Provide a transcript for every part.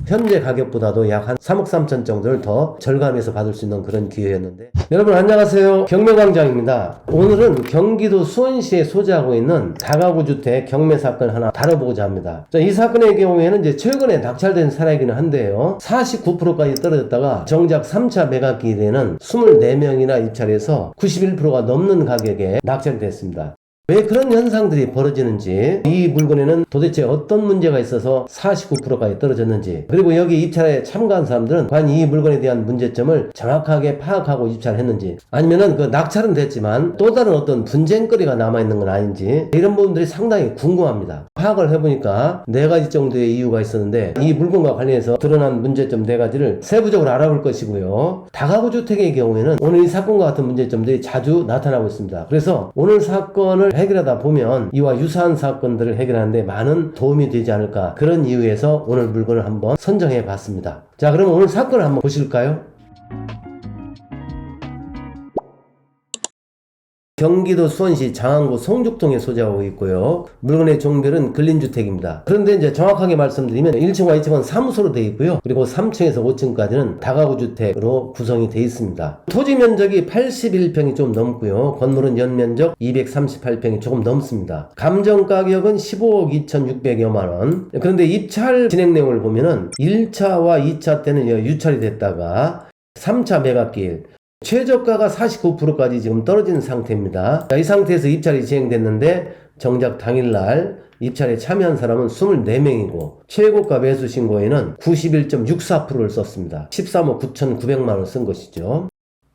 현재 가격보다도 약 한 3억 3천 정도를 더 절감해서 받을 수 있는 그런 기회였는데, 여러분 안녕하세요. 경매광장입니다. 오늘은 경기도 수원시에 소재하고 있는 다가구 주택 경매 사건 하나 다뤄보고자 합니다. 자, 이 사건의 경우에는 이제 최근에 낙찰된 사례이기는 한데요, 49%까지 떨어졌다가 정작 3차 매각기일에는 24명이나 입찰해서 91%가 넘는 가격에 낙찰이 됐습니다. 왜 그런 현상들이 벌어지는지, 이 물건에는 도대체 어떤 문제가 있어서 49%까지 떨어졌는지, 그리고 여기 입찰에 참가한 사람들은 과연 이 물건에 대한 문제점을 정확하게 파악하고 입찰했는지, 아니면은 그 낙찰은 됐지만 또 다른 어떤 분쟁거리가 남아있는 건 아닌지, 이런 부분들이 상당히 궁금합니다. 파악을 해보니까 4가지 정도의 이유가 있었는데, 이 물건과 관련해서 드러난 문제점 4가지를 세부적으로 알아볼 것이고요. 다가구 주택의 경우에는 오늘 이 사건과 같은 문제점들이 자주 나타나고 있습니다. 그래서 오늘 사건을 해결하다 보면 이와 유사한 사건들을 해결하는데 많은 도움이 되지 않을까, 그런 이유에서 오늘 물건을 한번 선정해 봤습니다. 자, 그럼 오늘 사건을 한번 보실까요? 경기도 수원시 장안구 송죽동에 소재하고 있고요. 물건의 종별은 근린주택입니다. 그런데 이제 정확하게 말씀드리면 1층과 2층은 사무소로 되어 있고요. 그리고 3층에서 5층까지는 다가구 주택으로 구성이 되어 있습니다. 토지 면적이 81평이 좀 넘고요. 건물은 연면적 238평이 조금 넘습니다. 감정 가격은 15억 2,600여만 원. 그런데 입찰 진행 내용을 보면은 1차와 2차 때는 유찰이 됐다가 3차 매각기일 최저가가 49%까지 지금 떨어진 상태입니다. 이 상태에서 입찰이 진행됐는데 정작 당일날 입찰에 참여한 사람은 24명이고 최고가 매수 신고에는 91.64%를 썼습니다. 13억 9,900만 원을 쓴 것이죠.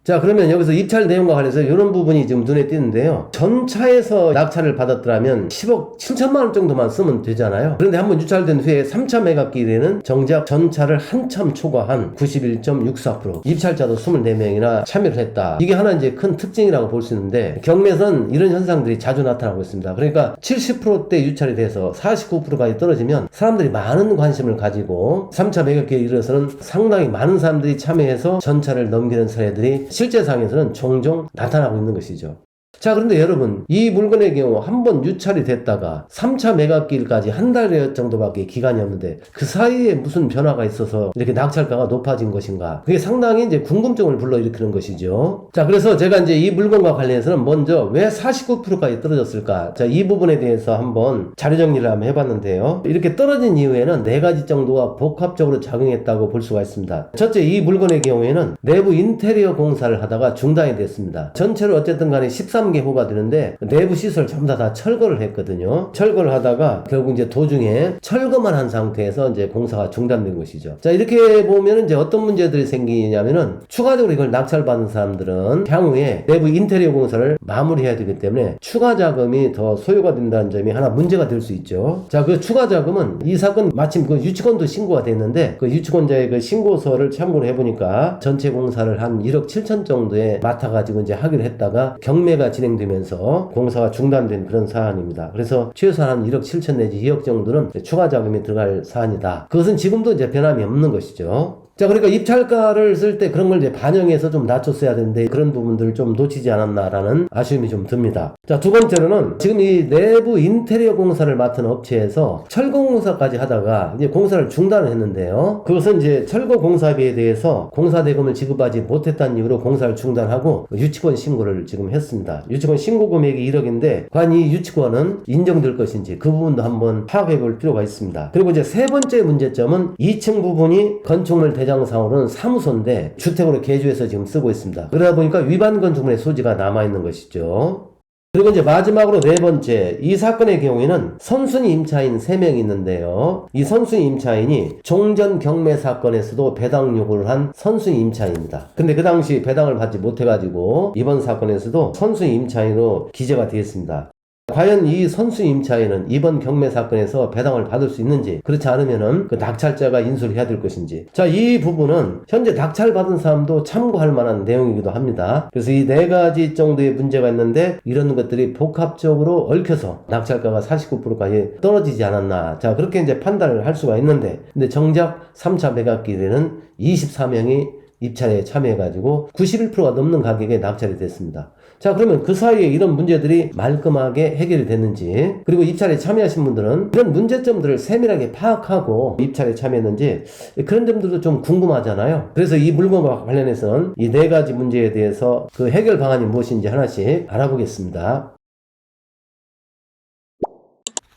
자, 그러면 여기서 입찰 내용과 관련해서 이런 부분이 지금 눈에 띄는데요. 전차에서 낙찰을 받았더라면 10억 7천만 원 정도만 쓰면 되잖아요. 그런데 한번 유찰된 후에 3차 매각기일에는 정작 전차를 한참 초과한 91.64%, 입찰자도 24명이나 참여를 했다. 이게 하나 이제 큰 특징이라고 볼 수 있는데, 경매에서는 이런 현상들이 자주 나타나고 있습니다. 그러니까 70%대 유찰이 돼서 49%까지 떨어지면 사람들이 많은 관심을 가지고 3차 매각기일에 이르러서는 상당히 많은 사람들이 참여해서 전차를 넘기는 사례들이 실제 상에서는 종종 나타나고 있는 것이죠. 자, 그런데 여러분, 이 물건의 경우 한번 유찰이 됐다가 3차 매각기일까지 한 달 정도밖에 기간이 없는데 그 사이에 무슨 변화가 있어서 이렇게 낙찰가가 높아진 것인가, 그게 상당히 이제 궁금증을 불러일으키는 것이죠. 자, 그래서 제가 이제 이 물건과 관련해서는 먼저 왜 49%까지 떨어졌을까, 자, 이 부분에 대해서 한번 자료 정리를 한번 해봤는데요. 이렇게 떨어진 이유에는 4가지 정도가 복합적으로 작용했다고 볼 수가 있습니다. 첫째, 이 물건의 경우에는 내부 인테리어 공사를 하다가 중단이 됐습니다. 전체로 어쨌든 간에 13개 호가 되는데 내부 시설 전부 다 철거를 했거든요. 철거를 하다가 결국 이제 도중에 철거만 한 상태에서 이제 공사가 중단된 것이죠. 자, 이렇게 보면 이제 어떤 문제들이 생기냐면은 추가적으로 이걸 낙찰받은 사람들은 향후에 내부 인테리어 공사를 마무리해야 되기 때문에 추가 자금이 더 소요가 된다는 점이 하나 문제가 될 수 있죠. 자, 그 추가 자금은 이 사건 마침 그 유치권도 신고가 됐는데 그 유치권자의 그 신고서를 참고를 해보니까 전체 공사를 한 1억 7천 정도에 맡아가지고 이제 하기로 했다가 경매가 진행되면서 공사가 중단된 그런 사안입니다. 그래서 최소한 1억 7천 내지 2억 정도는 추가 자금이 들어갈 사안이다. 그것은 지금도 이제 변함이 없는 것이죠. 자, 그러니까 입찰가를 쓸 때 그런 걸 이제 반영해서 좀 낮췄어야 되는데 그런 부분들을 좀 놓치지 않았나라는 아쉬움이 좀 듭니다. 자, 두 번째로는 지금 이 내부 인테리어 공사를 맡은 업체에서 철거 공사까지 하다가 이제 공사를 중단을 했는데요. 그것은 이제 철거 공사비에 대해서 공사 대금을 지급하지 못했다는 이유로 공사를 중단하고 유치권 신고를 지금 했습니다. 유치권 신고 금액이 1억인데 과연 이 유치권은 인정될 것인지 그 부분도 한번 파악해 볼 필요가 있습니다. 그리고 이제 세 번째 문제점은 2층 부분이 건축물 대장상으로는 사무소인데 주택으로 개조해서 지금 쓰고 있습니다. 그러다 보니까 위반 건축물의 소지가 남아있는 것이죠. 그리고 이제 마지막으로 네 번째, 이 사건의 경우에는 선순위 임차인 3명이 있는데요. 이 선순위 임차인이 종전 경매 사건에서도 배당 요구를 한 선순위 임차인입니다. 근데 그 당시 배당을 받지 못해가지고 이번 사건에서도 선순위 임차인으로 기재가 되어 있습니다. 과연 이 선순위 임차인은 이번 경매 사건에서 배당을 받을 수 있는지, 그렇지 않으면은 그 낙찰자가 인수를 해야 될 것인지, 자, 이 부분은 현재 낙찰받은 사람도 참고할 만한 내용이기도 합니다. 그래서 이 4가지 정도의 문제가 있는데 이런 것들이 복합적으로 얽혀서 낙찰가가 49%까지 떨어지지 않았나, 자, 그렇게 이제 판단을 할 수가 있는데, 근데 정작 3차 매각기일에는 24명이 입찰에 참여해가지고 91%가 넘는 가격에 낙찰이 됐습니다. 자, 그러면 그 사이에 이런 문제들이 말끔하게 해결이 됐는지, 그리고 입찰에 참여하신 분들은 이런 문제점들을 세밀하게 파악하고 입찰에 참여했는지, 그런 점들도 좀 궁금하잖아요. 그래서 이 물건과 관련해서는 이 4가지 문제에 대해서 그 해결 방안이 무엇인지 하나씩 알아보겠습니다.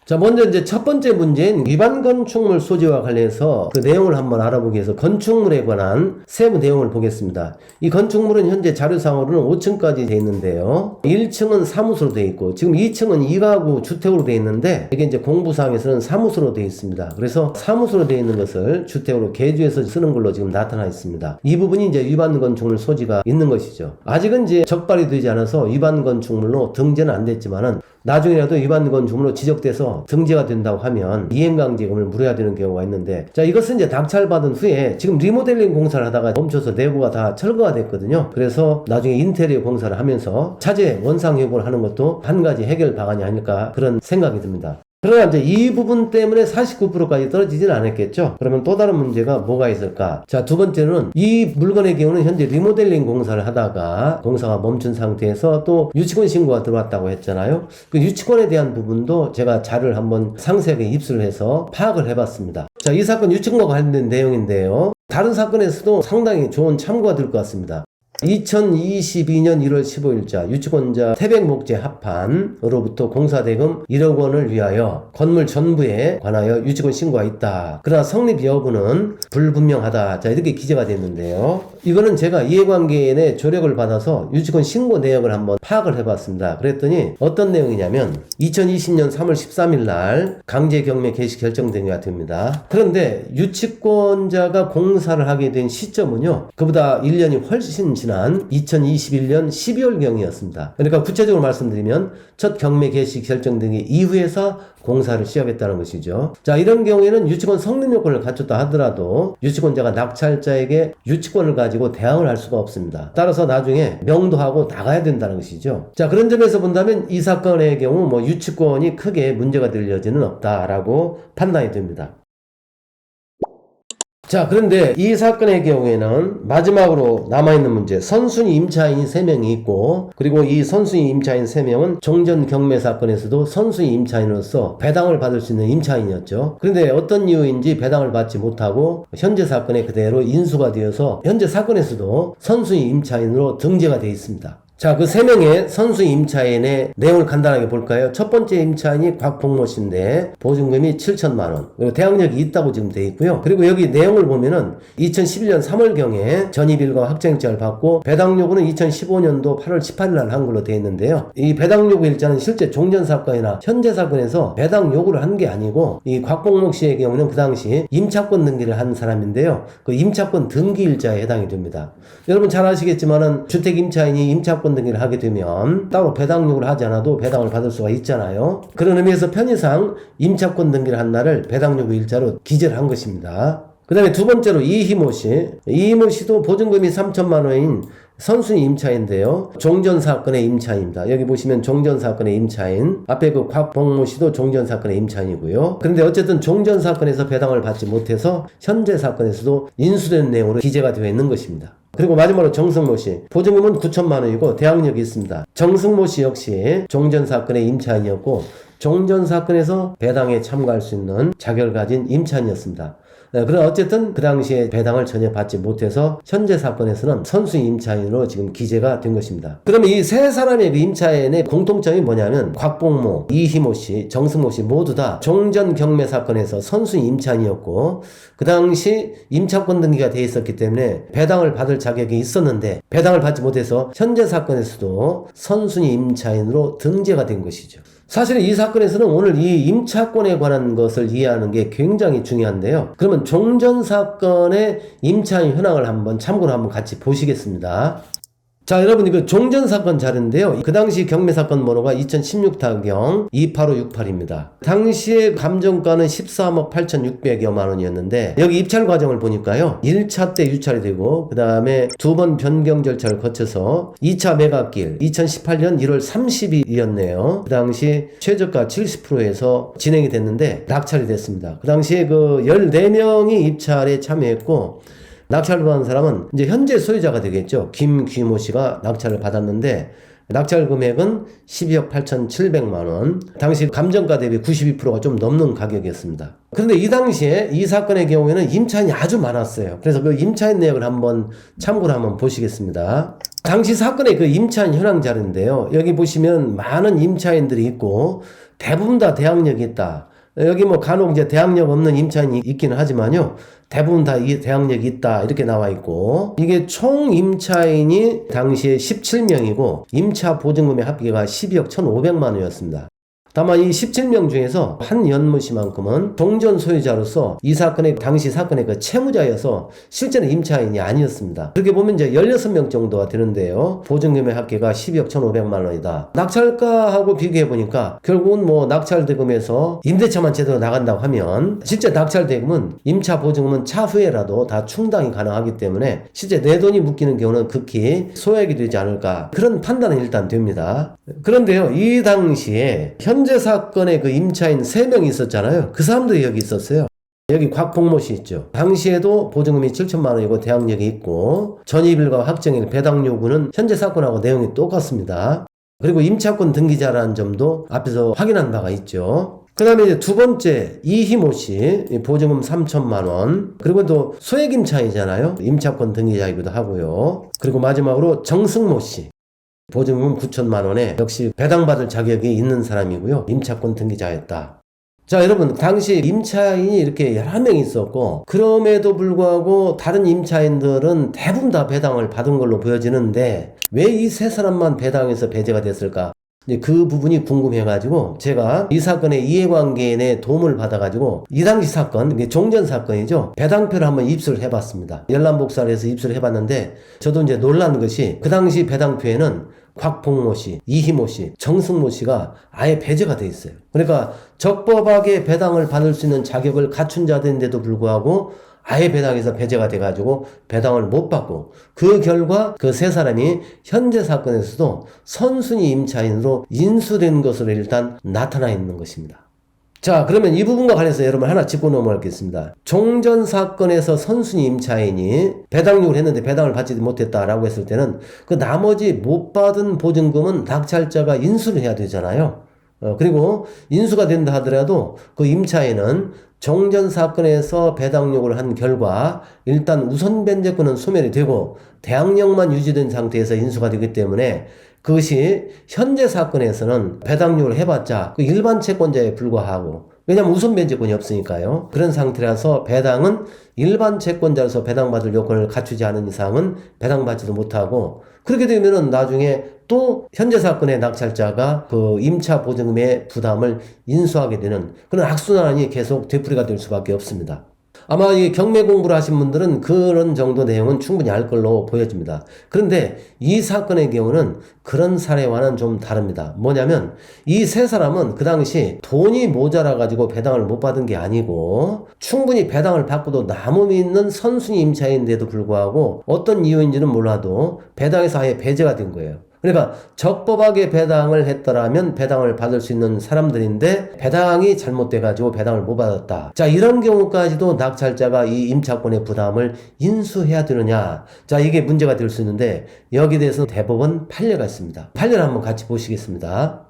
자, 먼저 이제 첫 번째 문제인 위반 건축물 소지와 관련해서 그 내용을 한번 알아보기 위해서 건축물에 관한 세부 내용을 보겠습니다. 이 건축물은 현재 자료상으로는 5층까지 되어 있는데요. 1층은 사무소로 되어 있고, 지금 2층은 2가구 주택으로 되어 있는데, 이게 이제 공부사항에서는 사무소로 되어 있습니다. 그래서 사무소로 되어 있는 것을 주택으로 개조해서 쓰는 걸로 지금 나타나 있습니다. 이 부분이 이제 위반 건축물 소지가 있는 것이죠. 아직은 이제 적발이 되지 않아서 위반 건축물로 등재는 안 됐지만은, 나중에라도 위반 건축물로 지적돼서 등재가 된다고 하면 이행강제금을 물어야 되는 경우가 있는데, 자, 이것은 이제 낙찰받은 후에 지금 리모델링 공사를 하다가 멈춰서 내부가 다 철거가 됐거든요. 그래서 나중에 인테리어 공사를 하면서 차제 원상 회복을 하는 것도 한 가지 해결 방안이 아닐까, 그런 생각이 듭니다. 그러나 이제 이 부분 때문에 49%까지 떨어지진 않았겠죠. 그러면 또 다른 문제가 뭐가 있을까? 자, 두 번째는 이 물건의 경우는 현재 리모델링 공사를 하다가 공사가 멈춘 상태에서 또 유치권 신고가 들어왔다고 했잖아요. 그 유치권에 대한 부분도 제가 자료를 한번 상세하게 입수를 해서 파악을 해봤습니다. 자, 이 사건 유치권과 관련된 내용인데요. 다른 사건에서도 상당히 좋은 참고가 될 것 같습니다. 2022년 1월 15일자 유치권자 태백목재 합판으로부터 공사대금 1억 원을 위하여 건물 전부에 관하여 유치권 신고가 있다. 그러나 성립 여부는 불분명하다. 자, 이렇게 기재가 됐는데요. 이거는 제가 이해관계인의 조력을 받아서 유치권 신고 내역을 한번 파악을 해봤습니다. 그랬더니 어떤 내용이냐면 2020년 3월 13일 날 강제 경매 개시 결정된 것 같습니다. 그런데 유치권자가 공사를 하게 된 시점은요, 그보다 1년이 훨씬 지난 2021년 12월경이었습니다. 그러니까 구체적으로 말씀드리면 첫 경매 개시 결정등기 이후에서 공사를 시작했다는 것이죠. 자, 이런 경우에는 유치권 성립 요건을 갖췄다 하더라도 유치권자가 낙찰자에게 유치권을 가지고 대항을 할 수가 없습니다. 따라서 나중에 명도하고 나가야 된다는 것이죠. 자, 그런 점에서 본다면 이 사건의 경우 뭐 유치권이 크게 문제가 될 여지는 없다라고 판단이 됩니다. 자, 그런데 이 사건의 경우에는 마지막으로 남아있는 문제, 선순위 임차인이 3명이 있고, 그리고 이 선순위 임차인 3명은 종전 경매 사건에서도 선순위 임차인으로서 배당을 받을 수 있는 임차인이었죠. 그런데 어떤 이유인지 배당을 받지 못하고 현재 사건에 그대로 인수가 되어서 현재 사건에서도 선순위 임차인으로 등재가 되어 있습니다. 자, 그 3명의 선수 임차인의 내용을 간단하게 볼까요? 첫 번째 임차인이 곽봉모 씨인데 보증금이 7천만 원, 그리고 대항력이 있다고 지금 되어 있고요. 그리고 여기 내용을 보면은 2011년 3월경에 전입일과 확정일자를 받고 배당 요구는 2015년도 8월 18일 날 한 걸로 되어 있는데요. 이 배당 요구 일자는 실제 종전 사건이나 현재 사건에서 배당 요구를 한 게 아니고, 이 곽봉모 씨의 경우는 그 당시 임차권 등기를 한 사람인데요. 그 임차권 등기 일자에 해당이 됩니다. 여러분 잘 아시겠지만은 주택 임차인이 임차권 등기를 하게 되면 따로 배당 요구를 하지 않아도 배당을 받을 수가 있잖아요. 그런 의미에서 편의상 임차권 등기를 한 날을 배당 요구 일자로 기재를 한 것입니다. 그 다음에 두 번째로 이희모 씨. 이희모 씨도 보증금이 3천만 원인 선순위 임차인데요. 종전 사건의 임차인입니다. 여기 보시면 종전 사건의 임차인, 앞에 그 곽봉모 씨도 종전 사건의 임차인이고요. 그런데 어쨌든 종전 사건에서 배당을 받지 못해서 현재 사건에서도 인수된 내용으로 기재가 되어 있는 것입니다. 그리고 마지막으로 정승모 씨. 보증금은 9천만 원이고 대항력이 있습니다. 정승모 씨 역시 종전 사건의 임차인이었고 종전 사건에서 배당에 참가할 수 있는 자격을 가진 임차인이었습니다. 그러나 어쨌든 그 당시에 배당을 전혀 받지 못해서 현재 사건에서는 선수 임차인으로 지금 기재가 된 것입니다. 그러면 이 세 사람의 그 임차인의 공통점이 뭐냐면 곽봉모, 이희모 씨, 정승모 씨 모두 다 종전 경매 사건에서 선수 임차인이었고 그 당시 임차권 등기가 돼 있었기 때문에 배당을 받을 자격이 있었는데 배당을 받지 못해서 현재 사건에서도 선순위 임차인으로 등재가 된 것이죠. 사실 이 사건에서는 오늘 이 임차권에 관한 것을 이해하는 게 굉장히 중요한데요. 그러면 종전 사건의 임차인 현황을 한번 참고로 한번 같이 보시겠습니다. 자, 여러분 이거 종전 사건 자료인데요. 그 당시 경매 사건 번호가 2016타경 28568입니다. 당시의 감정가는 13억 8,600여만 원이었는데 여기 입찰 과정을 보니까요. 1차 때 유찰이 되고 그 다음에 두 번 변경 절차를 거쳐서 2차 매각일 2018년 1월 30일이었네요. 그 당시 최저가 70%에서 진행이 됐는데 낙찰이 됐습니다. 그 당시에 그 14명이 입찰에 참여했고 낙찰을 받은 사람은 이제 현재 소유자가 되겠죠. 김귀모 씨가 낙찰을 받았는데 낙찰 금액은 12억 8,700만 원. 당시 감정가 대비 92%가 좀 넘는 가격이었습니다. 그런데 이 당시에 이 사건의 경우에는 임차인이 아주 많았어요. 그래서 그 임차인 내역을 한번 참고를 한번 보시겠습니다. 당시 사건의 그 임차인 현황 자료인데요. 여기 보시면 많은 임차인들이 있고 대부분 다 대항력이 있다. 여기 뭐 간혹 이제 대항력 없는 임차인이 있기는 하지만요. 대부분 다 이 대항력이 있다. 이렇게 나와 있고 이게 총 임차인이 당시에 17명이고 임차 보증금의 합계가 12억 1,500만 원이었습니다. 다만 이 17명 중에서 한 연못이만큼은 종전 소유자로서 이 사건의 당시 사건의 그 채무자여서 실제는 임차인이 아니었습니다. 그렇게 보면 이제 16명 정도가 되는데요. 보증금의 합계가 12억 1,500만 원이다. 낙찰가하고 비교해 보니까 결국은 뭐 낙찰 대금에서 임대차만 제대로 나간다고 하면 실제 낙찰 대금은 임차 보증금은 차후에라도 다 충당이 가능하기 때문에 실제 내 돈이 묶이는 경우는 극히 소액이 되지 않을까 그런 판단은 일단 됩니다. 그런데요, 이 당시에 현재 사건의 그 임차인 3명이 있었잖아요. 그 사람들이 여기 있었어요. 여기 곽봉모 씨 있죠. 당시에도 보증금이 7천만 원이고 대항력이 있고 전입일과 확정일 배당 요구는 현재 사건하고 내용이 똑같습니다. 그리고 임차권 등기자라는 점도 앞에서 확인한 바가 있죠. 그 다음에 이제 두 번째 이희모 씨 보증금 3천만 원. 그리고 또 소액 임차인이잖아요. 임차권 등기자이기도 하고요. 그리고 마지막으로 정승모 씨 보증금 9천만 원에 역시 배당받을 자격이 있는 사람이고요. 임차권 등기자였다. 자, 여러분, 당시 임차인이 이렇게 11명이 있었고 그럼에도 불구하고 다른 임차인들은 대부분 다 배당을 받은 걸로 보여지는데 왜 이 세 사람만 배당에서 배제가 됐을까? 그 부분이 궁금해가지고 제가 이 사건의 이해관계인의 도움을 받아가지고 이 당시 사건, 이게 종전 사건이죠. 배당표를 한번 입수를 해봤습니다. 열람복사를 해서 입수를 해봤는데 저도 이제 놀란 것이 그 당시 배당표에는 곽봉모 씨, 이희모 씨, 정승모 씨가 아예 배제가 돼 있어요. 그러니까 적법하게 배당을 받을 수 있는 자격을 갖춘 자들인데도 불구하고 아예 배당에서 배제가 돼가지고 배당을 못 받고 그 결과 그 세 사람이 현재 사건에서도 선순위 임차인으로 인수된 것으로 일단 나타나 있는 것입니다. 자, 그러면 이 부분과 관해서 여러분 하나 짚고 넘어가겠습니다. 종전 사건에서 선순위 임차인이 배당 요구를 했는데 배당을 받지 못했다라고 했을 때는 그 나머지 못 받은 보증금은 낙찰자가 인수를 해야 되잖아요. 그리고 인수가 된다 하더라도 그 임차인은 종전 사건에서 배당 요구를 한 결과 일단 우선 변제권은 소멸이 되고 대항력만 유지된 상태에서 인수가 되기 때문에 그것이 현재 사건에서는 배당 요구를 해봤자 그 일반 채권자에 불과하고 왜냐하면 우선 변제권이 없으니까요. 그런 상태라서 배당은 일반 채권자로서 배당받을 요건을 갖추지 않은 이상은 배당받지도 못하고 그렇게 되면은 나중에 또 현재 사건의 낙찰자가 그 임차 보증금의 부담을 인수하게 되는 그런 악순환이 계속 되풀이가 될 수밖에 없습니다. 아마 이 경매 공부를 하신 분들은 그런 정도 내용은 충분히 알 걸로 보여집니다. 그런데 이 사건의 경우는 그런 사례와는 좀 다릅니다. 뭐냐면 이 세 사람은 그 당시 돈이 모자라 가지고 배당을 못 받은 게 아니고 충분히 배당을 받고도 남음이 있는 선순위 임차인데도 불구하고 어떤 이유인지는 몰라도 배당에서 아예 배제가 된 거예요. 그러니까 적법하게 배당을 했더라면 배당을 받을 수 있는 사람들인데 배당이 잘못돼가지고 배당을 못 받았다. 자, 이런 경우까지도 낙찰자가 이 임차권의 부담을 인수해야 되느냐. 자, 이게 문제가 될 수 있는데 여기에 대해서 대법원 판례가 있습니다. 판례를 한번 같이 보시겠습니다.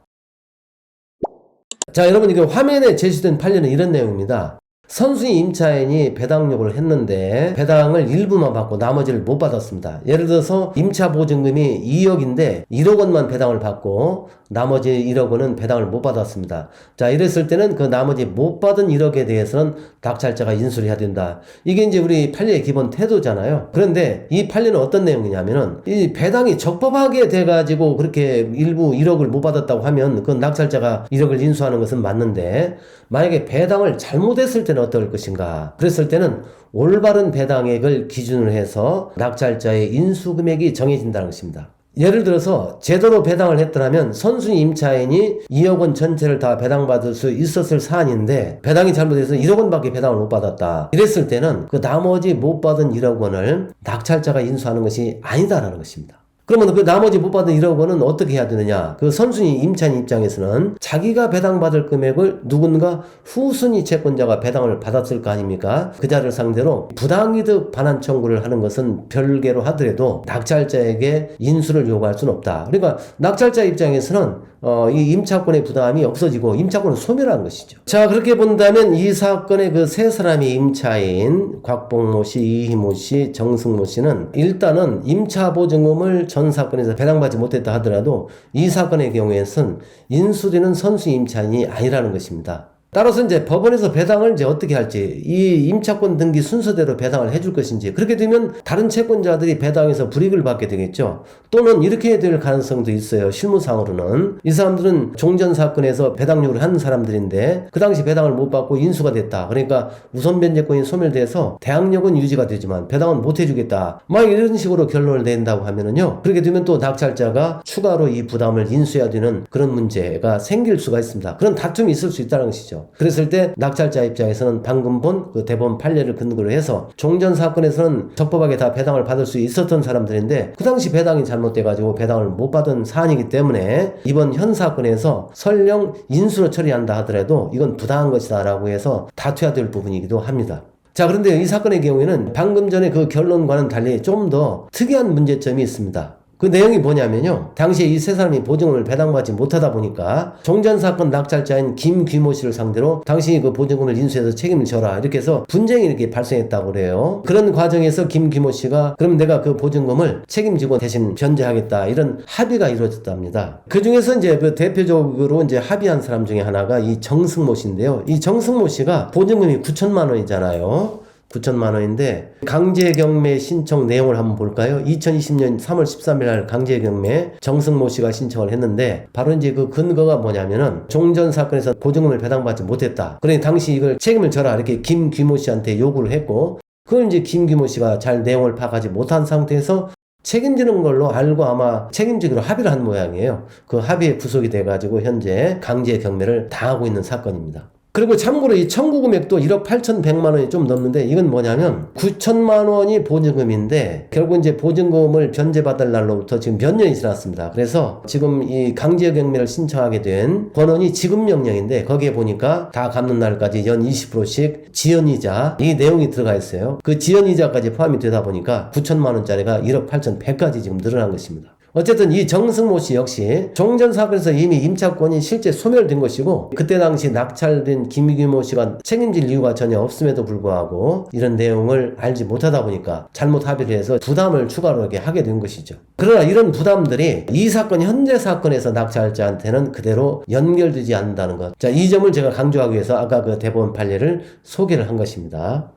자, 여러분 이게 화면에 제시된 판례는 이런 내용입니다. 선순위 임차인이 배당 요구를 했는데 배당을 일부만 받고 나머지를 못 받았습니다. 예를 들어서 임차 보증금이 2억인데 1억 원만 배당을 받고 나머지 1억 원은 배당을 못 받았습니다. 자, 이랬을 때는 그 나머지 못 받은 1억에 대해서는 낙찰자가 인수를 해야 된다. 이게 이제 우리 판례의 기본 태도잖아요. 그런데 이 판례는 어떤 내용이냐면은 이 배당이 적법하게 돼가지고 그렇게 일부 1억을 못 받았다고 하면 그 낙찰자가 1억을 인수하는 것은 맞는데 만약에 배당을 잘못했을 때는 어떨 것인가? 그랬을 때는 올바른 배당액을 기준으로 해서 낙찰자의 인수금액이 정해진다는 것입니다. 예를 들어서 제대로 배당을 했더라면 선순위 임차인이 2억 원 전체를 다 배당받을 수 있었을 사안인데 배당이 잘못해서 1억 원밖에 배당을 못 받았다. 이랬을 때는 그 나머지 못 받은 1억 원을 낙찰자가 인수하는 것이 아니다라는 것입니다. 그러면 그 나머지 못 받은 1억 원은 어떻게 해야 되느냐? 그 선순위 임차인 입장에서는 자기가 배당받을 금액을 누군가 후순위 채권자가 배당을 받았을 거 아닙니까? 그 자를 상대로 부당이득 반환 청구를 하는 것은 별개로 하더라도 낙찰자에게 인수를 요구할 수는 없다. 그러니까 낙찰자 입장에서는 이 임차권의 부담이 없어지고 임차권을 소멸한 것이죠. 자, 그렇게 본다면 이 사건의 그 세 사람의 임차인 곽봉모 씨, 이희모 씨, 정승모 씨는 일단은 임차 보증금을 전 사건에서 배당받지 못했다 하더라도 이 사건의 경우에는 인수되는 선수 임차인이 아니라는 것입니다. 따라서 이제 법원에서 배당을 이제 어떻게 할지, 이 임차권 등기 순서대로 배당을 해줄 것인지, 그렇게 되면 다른 채권자들이 배당에서 불이익을 받게 되겠죠. 또는 이렇게 될 가능성도 있어요. 실무상으로는 이 사람들은 종전 사건에서 배당 요구를 한 사람들인데 그 당시 배당을 못 받고 인수가 됐다. 그러니까 우선 변제권이 소멸돼서 대항력은 유지가 되지만 배당은 못 해주겠다. 막 이런 식으로 결론을 낸다고 하면은요, 그렇게 되면 또 낙찰자가 추가로 이 부담을 인수해야 되는 그런 문제가 생길 수가 있습니다. 그런 다툼이 있을 수 있다는 것이죠. 그랬을 때 낙찰자 입장에서는 방금 본 그 대법원 판례를 근거로 해서 종전 사건에서는 적법하게 다 배당을 받을 수 있었던 사람들인데 그 당시 배당이 잘못돼가지고 배당을 못 받은 사안이기 때문에 이번 현 사건에서 설령 인수로 처리한다 하더라도 이건 부당한 것이다 라고 해서 다투어야 될 부분이기도 합니다. 자, 그런데 이 사건의 경우에는 방금 전에 그 결론과는 달리 좀 더 특이한 문제점이 있습니다. 그 내용이 뭐냐면요, 당시에 이 세 사람이 보증금을 배당받지 못하다 보니까 종전사건 낙찰자인 김귀모 씨를 상대로 당신이 그 보증금을 인수해서 책임을 져라 이렇게 해서 분쟁이 이렇게 발생했다고 그래요. 그런 과정에서 김귀모 씨가 그럼 내가 그 보증금을 책임지고 대신 변제하겠다 이런 합의가 이루어졌답니다. 그 중에서 이제 그 대표적으로 이제 합의한 사람 중에 하나가 이 정승모 씨인데요. 이 정승모 씨가 보증금이 9천만 원이잖아요. 9천만 원인데 강제경매 신청 내용을 한번 볼까요? 2020년 3월 13일 날 강제경매 정승모 씨가 신청을 했는데 바로 이제 그 근거가 뭐냐면은 종전 사건에서 보증금을 배당받지 못했다. 그러니 당시 이걸 책임을 져라 이렇게 김귀모 씨한테 요구를 했고, 그걸 이제 김귀모 씨가 잘 내용을 파악하지 못한 상태에서 책임지는 걸로 알고 아마 책임지기로 합의를 한 모양이에요. 그 합의에 구속이 돼가지고 현재 강제경매를 당하고 있는 사건입니다. 그리고 참고로 이 청구 금액도 1억 8,100만 원이 좀 넘는데 이건 뭐냐면 9천만 원이 보증금인데 결국 이제 보증금을 변제받을 날로부터 지금 몇 년이 지났습니다. 그래서 지금 이 강제경매를 신청하게 된 권원이 지급명령인데 거기에 보니까 다 갚는 날까지 연 20%씩 지연이자 이 내용이 들어가 있어요. 그 지연이자까지 포함이 되다 보니까 9천만 원짜리가 1억 8,100까지 지금 늘어난 것입니다. 어쨌든 이 정승모 씨 역시 종전 사건에서 이미 임차권이 실제 소멸된 것이고 그때 당시 낙찰된 김귀모 씨가 책임질 이유가 전혀 없음에도 불구하고 이런 내용을 알지 못하다 보니까 잘못 합의를 해서 부담을 추가로 이렇게 하게 된 것이죠. 그러나 이런 부담들이 이 사건 현재 사건에서 낙찰자한테는 그대로 연결되지 않는다는 것. 자, 이 점을 제가 강조하기 위해서 아까 그 대법원 판례를 소개를 한 것입니다.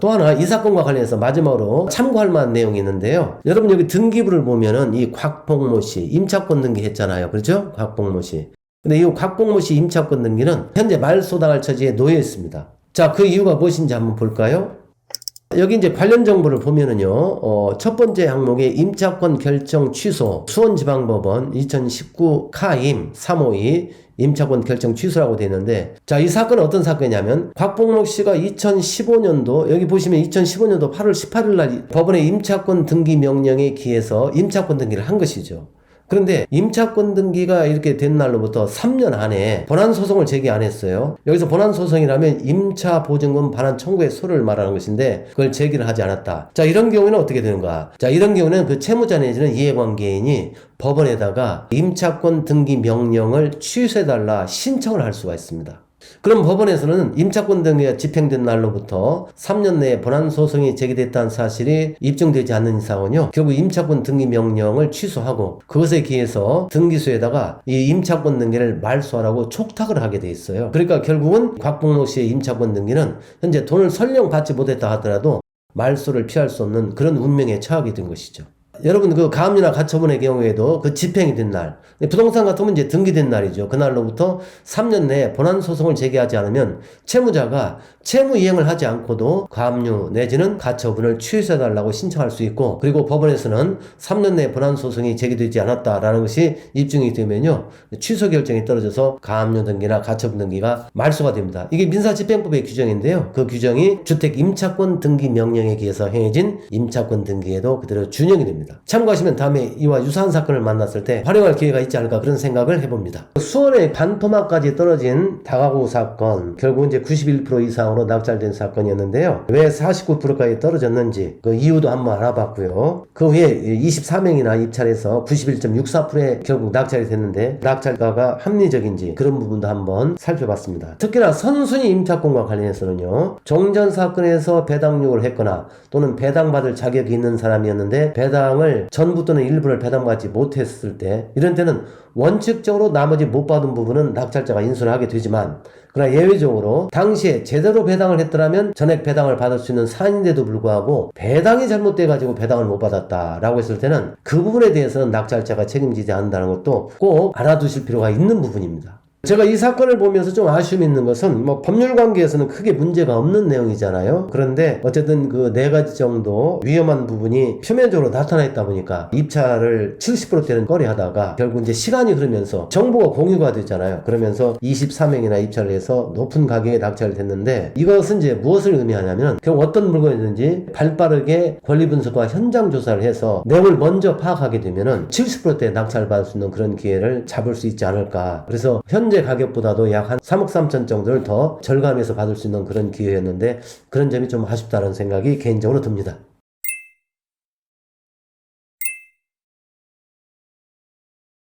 또 하나 이 사건과 관련해서 마지막으로 참고할 만한 내용이 있는데요. 여러분 여기 등기부를 보면은 이 곽봉모 씨 임차권 등기 했잖아요. 그렇죠? 곽봉모 씨. 근데 이 곽봉모 씨 임차권 등기는 현재 말소당할 처지에 놓여 있습니다. 자, 그 이유가 무엇인지 한번 볼까요? 여기 이제 관련 정보를 보면은요, 첫 번째 항목에 임차권 결정 취소, 수원지방법원 2019 카임 352 임차권 결정 취소라고 되어 있는데, 자, 이 사건은 어떤 사건이냐면 곽봉모 씨가 2015년도 여기 보시면 2015년도 8월 18일 날 법원의 임차권 등기 명령에 기해서 임차권 등기를 한 것이죠. 그런데 임차권 등기가 이렇게 된 날로부터 3년 안에 본안소송을 제기 안 했어요. 여기서 본안소송이라면 임차보증금 반환 청구의 소를 말하는 것인데 그걸 제기를 하지 않았다. 자, 이런 경우에는 어떻게 되는가? 자, 이런 경우는 그 채무자 내지는 이해관계인이 법원에다가 임차권 등기 명령을 취소해달라 신청을 할 수가 있습니다. 그럼 법원에서는 임차권 등기가 집행된 날로부터 3년 내에 본안소송이 제기됐다는 사실이 입증되지 않는 이상은요, 결국 임차권 등기 명령을 취소하고 그것에 기해서 등기소에다가 이 임차권 등기를 말소하라고 촉탁을 하게 돼 있어요. 그러니까 결국은 곽봉모 씨의 임차권 등기는 현재 돈을 설령 받지 못했다 하더라도 말소를 피할 수 없는 그런 운명에 처하게 된 것이죠. 여러분 그 가압류나 가처분의 경우에도 그 집행이 된 날, 부동산 같으면 이제 등기된 날이죠. 그날로부터 3년 내에 본안 소송을 제기하지 않으면 채무자가 채무 이행을 하지 않고도 가압류 내지는 가처분을 취소해달라고 신청할 수 있고, 그리고 법원에서는 3년 내에 본안 소송이 제기되지 않았다라는 것이 입증이 되면요, 취소 결정이 떨어져서 가압류 등기나 가처분 등기가 말소가 됩니다. 이게 민사집행법의 규정인데요, 그 규정이 주택 임차권 등기 명령에 기해서 행해진 임차권 등기에도 그대로 준용이 됩니다. 있습니다. 참고하시면 다음에 이와 유사한 사건을 만났을 때 활용할 기회가 있지 않을까 그런 생각을 해봅니다. 수원의 반토막까지 떨어진 다가구 사건, 결국 이제 91% 이상으로 낙찰된 사건이었는데요. 왜 49%까지 떨어졌는지 그 이유도 한번 알아봤고요. 그 후에 24명이나 입찰해서 91.64%에 결국 낙찰이 됐는데 낙찰가가 합리적인지 그런 부분도 한번 살펴봤습니다. 특히나 선순위 임차권과 관련해서는요. 종전 사건에서 배당 요구를 했거나 또는 배당받을 자격이 있는 사람이었는데 배당을 전부 또는 일부를 배당받지 못했을 때 이런 때는 원칙적으로 나머지 못 받은 부분은 낙찰자가 인수를 하게 되지만 그러나 예외적으로 당시에 제대로 배당을 했더라면 전액 배당을 받을 수 있는 사안인데도 불구하고 배당이 잘못돼 가지고 배당을 못 받았다라고 했을 때는 그 부분에 대해서는 낙찰자가 책임지지 않는다는 것도 꼭 알아두실 필요가 있는 부분입니다. 제가 이 사건을 보면서 좀 아쉬움이 있는 것은 법률 관계에서는 크게 문제가 없는 내용이잖아요. 그런데 어쨌든 그 4가지 정도 위험한 부분이 표면적으로 나타나 있다 보니까 입찰을 70%대는 꺼려하다가 결국 이제 시간이 흐르면서 정보가 공유가 되잖아요. 그러면서 24명이나 입찰을 해서 높은 가격에 낙찰이 됐는데 이것은 이제 무엇을 의미하냐면 결국 어떤 물건이든지 발빠르게 권리 분석과 현장 조사를 해서 내용을 먼저 파악하게 되면은 70%대 낙찰을 받을 수 있는 그런 기회를 잡을 수 있지 않을까. 그래서 현재 가격보다도 약 한 3억 3천 정도를 더 절감해서 받을 수 있는 그런 기회였는데 그런 점이 좀 아쉽다는 생각이 개인적으로 듭니다.